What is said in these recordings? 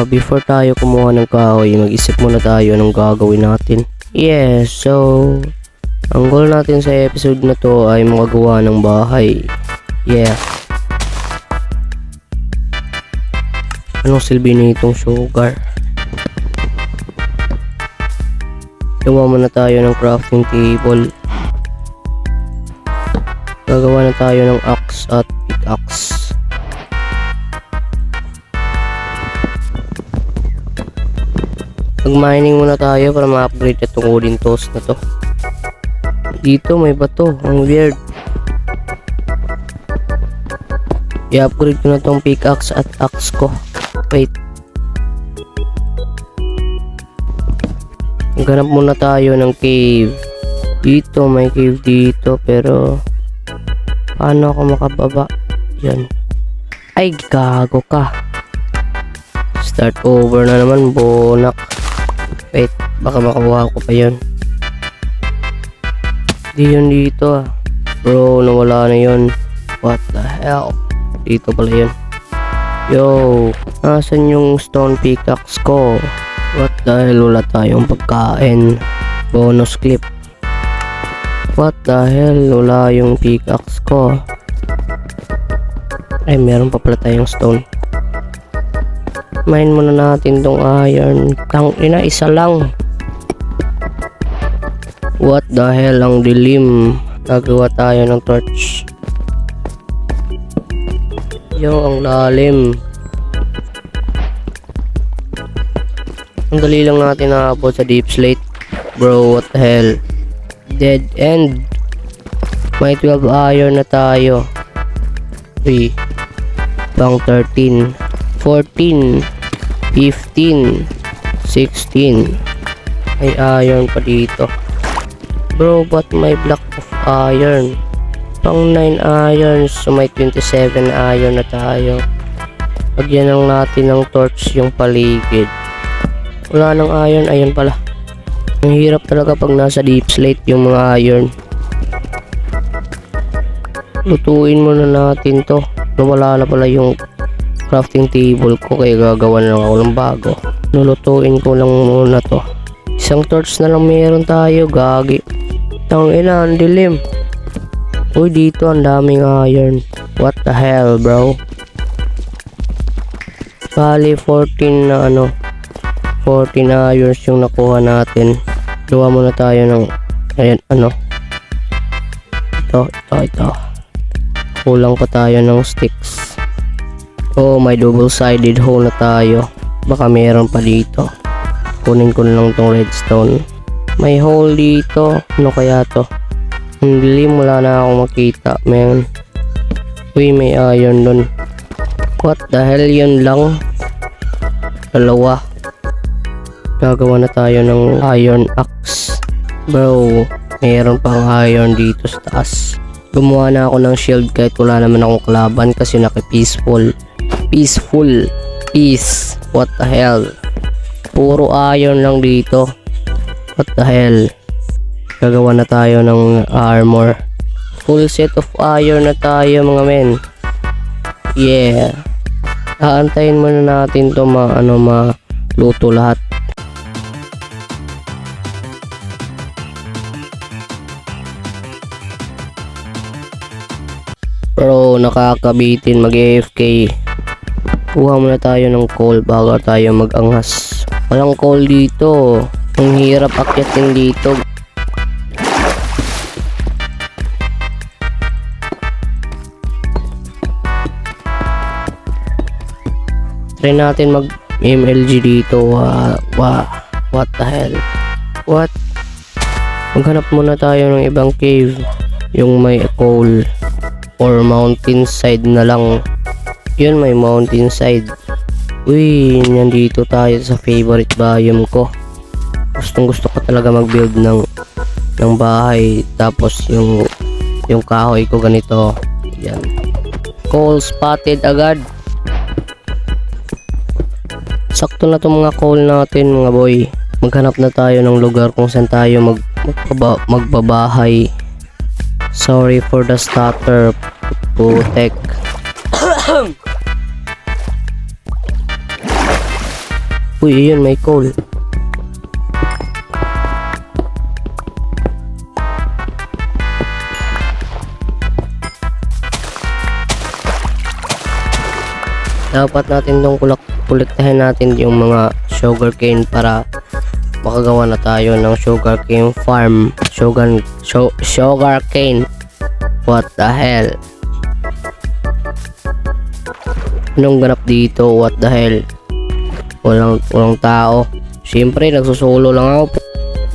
Before tayo kumuha ng kahoy, mag-isip muna tayo anong gagawin natin. So ang goal natin sa episode na to ay makagawa ng bahay. Anong silbi nitong sugar? Gawa muna tayo ng crafting table. Gagawa na tayo ng axe at pickaxe. Mag-mining muna tayo para ma-upgrade itong wooden tools na to. Dito may bato, ang weird. I-upgrade ko na tong pickaxe at axe ko. Wait. Maghanap muna tayo ng cave. Dito, may cave dito, pero paano ako makababa? Yan. Ay, gago ka. Start over na naman, bonak. Wait, baka makuha ko pa yun. Di yun dito ah. Bro, nawala na yun. What the hell? Dito pala yun. Yo, nasan yung stone pickaxe ko? What the hell, wala tayong pagkain. Bonus clip. What the hell, wala yung pickaxe ko. Ay, meron pa pala tayong stone. Mine muna natin tong iron. Tangina, isa lang. What the hell, ang dilim. Gagawa tayo ng torch. Yo, ang lalim. Ang dali lang natin naabot sa deep slate. Bro, what the hell. Dead end. May 12 iron na tayo. 3 pang 13 14 15 16. May iron pa dito. Bro, but may block of iron? Pang 9 iron, so may 27 iron na tayo. Lagyan lang natin ng torch yung paligid. Wala nang iron, ayun pala. Ang hirap talaga pag nasa deep slate yung mga iron. Lutuin muna natin to. Nawala na pala yung crafting table ko, kaya gagawa na lang ako ng bago. Lulutuin ko lang muna to. Isang torch na lang meron tayo, gagi. Tangina, ang dilim. Uy, dito ang daming iron. What the hell, bro? Bali 14 na 14 irons yung nakuha natin. Gawa muna tayo ng ayan, ito. Kulang pa tayo ng sticks. Oh, may double-sided hole na tayo. Baka meron pa dito. Kunin ko na lang tong redstone. May hole dito. Ano kaya to? Ang dilim, wala na akong makita, man. Uy, may iron dun. What the hell, yun lang? Dalawa. Gagawa na tayo ng iron axe. Bro, mayroon pang iron dito sa taas. Gumawa na ako ng shield kahit wala naman akong kalaban kasi naki-peaceful. Peace. What the hell? Puro iron lang dito. What the hell? Gagawa na tayo ng armor. Full set of iron na tayo, mga men. Yeah. Aantayin muna natin to maluto lahat. Bro, nakakabitin mag-AFK. Kuha muna tayo ng coal bago tayo mag-anghas. Walang coal dito. Ang hirap akyatin dito. Try natin mag-MLG dito. What the hell? What? Maghanap muna tayo ng ibang cave. Yung may coal. Or mountain side na lang. Yun, may mountain side. Uy, nandito tayo sa favorite biome ko. Gustong gusto ko talaga mag-build ng bahay. Tapos yung kahoy ko ganito. Yan. Coal spotted agad. Sakto na itong mga coal natin, mga boy. Maghanap na tayo ng lugar kung saan tayo magbabahay. Sorry for the stutter, putek. Uy, ayun, may coal. Dapat natin dong kolektahin natin yung mga sugarcane para makagawa na tayo ng sugarcane farm. Sugarcane. What the hell? Anong ganap dito? What the hell? Walang tao. Siyempre, nagsusolo lang ako.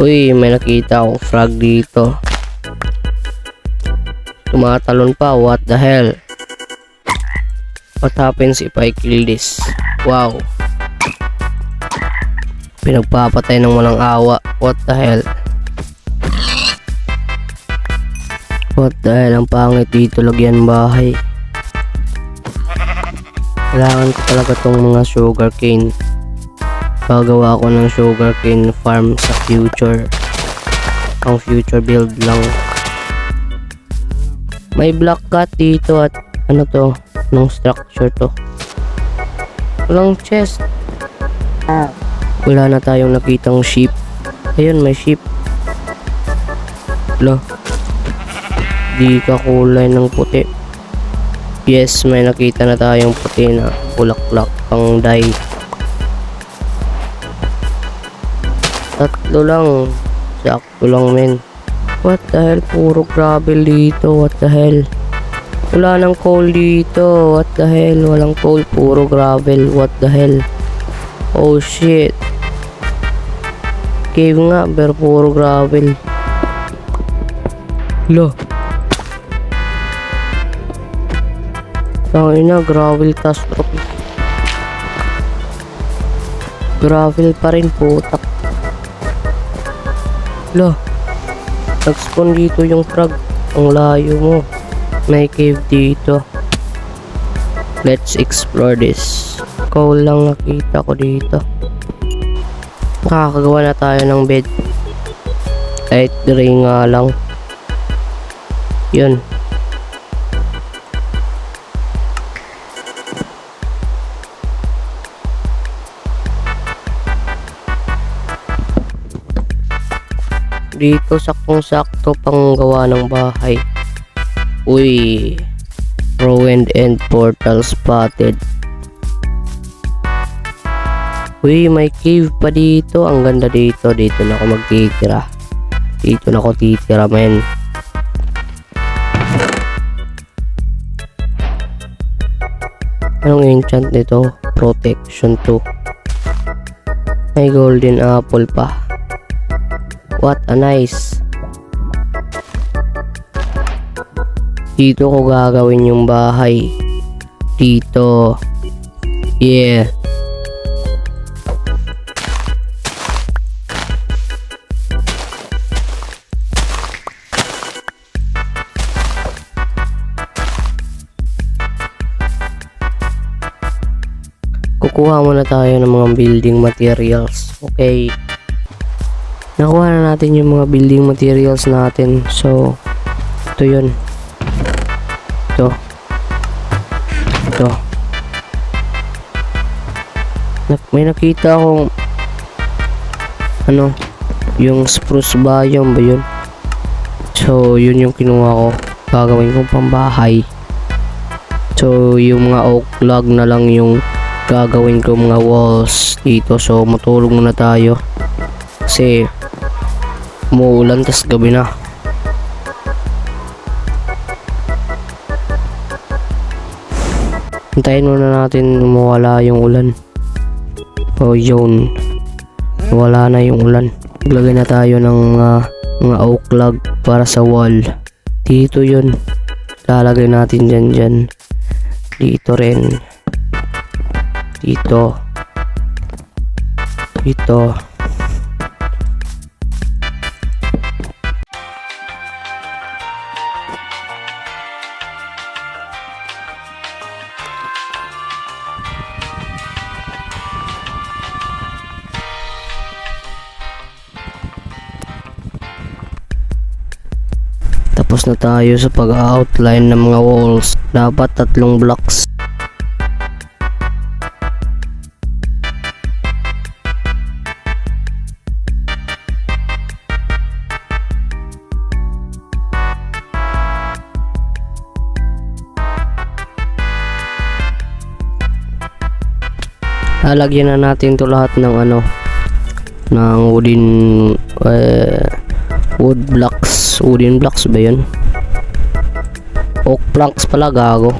Uy, may nakita akong frog dito. Tumatalon pa. What the hell? What happens if I kill this? Wow. Pinagpapatay ng walang awa. What the hell? What the hell? Ang pangit dito. Lagyan bahay. Kailangan ko talaga tong mga sugarcane. Gagawa ako ng sugarcane farm sa future. Ang future build lang. May block cut dito at ano to? Nung structure to. Walang chest. Wala na tayong nakitang sheep. Ayun, may sheep. Wala. Di ka kulay ng puti. Yes, may nakita na tayong puti na bulaklak pang dye. Tatlo lang. Sakto lang, men. What the hell? Puro gravel dito. What the hell? Wala nang coal dito. What the hell? Walang coal. Puro gravel. What the hell? Oh shit. Cave nga. Pero puro gravel. Lo. Tangin na. Gravel catastrophe. Gravel pa rin. Putak. Lo. Nag-spawn dito yung frog. Ang layo mo. May cave dito. Let's explore this. Coal lang nakita ko dito. Makakagawa na tayo ng bed. Light gray nga lang. Yun. Dito saktong-sakto pang gawa ng bahay. Uy, ruined end portal spotted. Uy, may cave pa dito. Ang ganda dito. Dito na ako magtitira. Dito na ako titira, men. Anong enchant nito? Protection 2. May golden apple pa. What a nice. Dito ko gagawin yung bahay. Dito. Yeah. Kukuha muna tayo ng mga building materials. Okay. Nakuha na natin yung mga building materials natin. So, ito yun. Ito. May nakita akong ano, yung spruce biome ba yun? So, yun yung kinuha ko. Gagawin kong pambahay. So, yung mga oak log na lang yung gagawin ko mga walls dito. So, matulog muna tayo. Kasi, umuulan, tas gabi na. Hintayin muna natin mawala yung ulan. Oh, yun. Wala na yung ulan. Maglagay na tayo ng mga oak log para sa wall. Dito yun. Lalagay natin dyan. Dito rin. Dito. Tapos na tayo sa pag-outline ng mga walls. Dapat 3 blocks. Lalagyan na natin to lahat ng ano, ng wooden blocks ba yun? Oak planks pala, gago.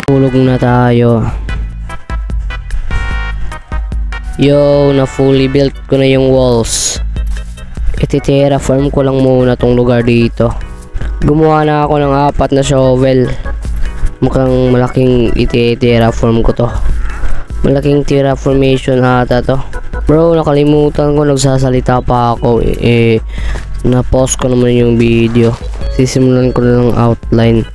Tulog na tayo. Yo, na fully built ko na yung walls. Iti-terraform ko lang muna tong lugar dito. Gumawa na ako ng 4 na shovel. Mukhang malaking iti-terraform ko to. Malaking terraformation ata to. Bro, nakalimutan ko, nagsasalita pa ako. Na-pause ko naman yung video. Sisimulan ko na ng outline.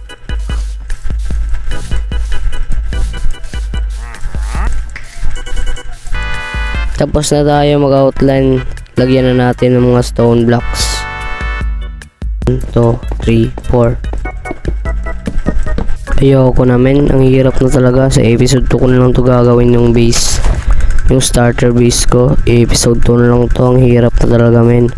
Tapos na tayo mag-outline. Lagyan na natin ng mga stone blocks. 1, 2, 3, 4. Ayoko namin. Ang hirap na talaga. Sa episode 2 ko na lang to gagawin yung base. Yung starter base ko. Episode 2 na lang to. Ang hirap na talaga, men.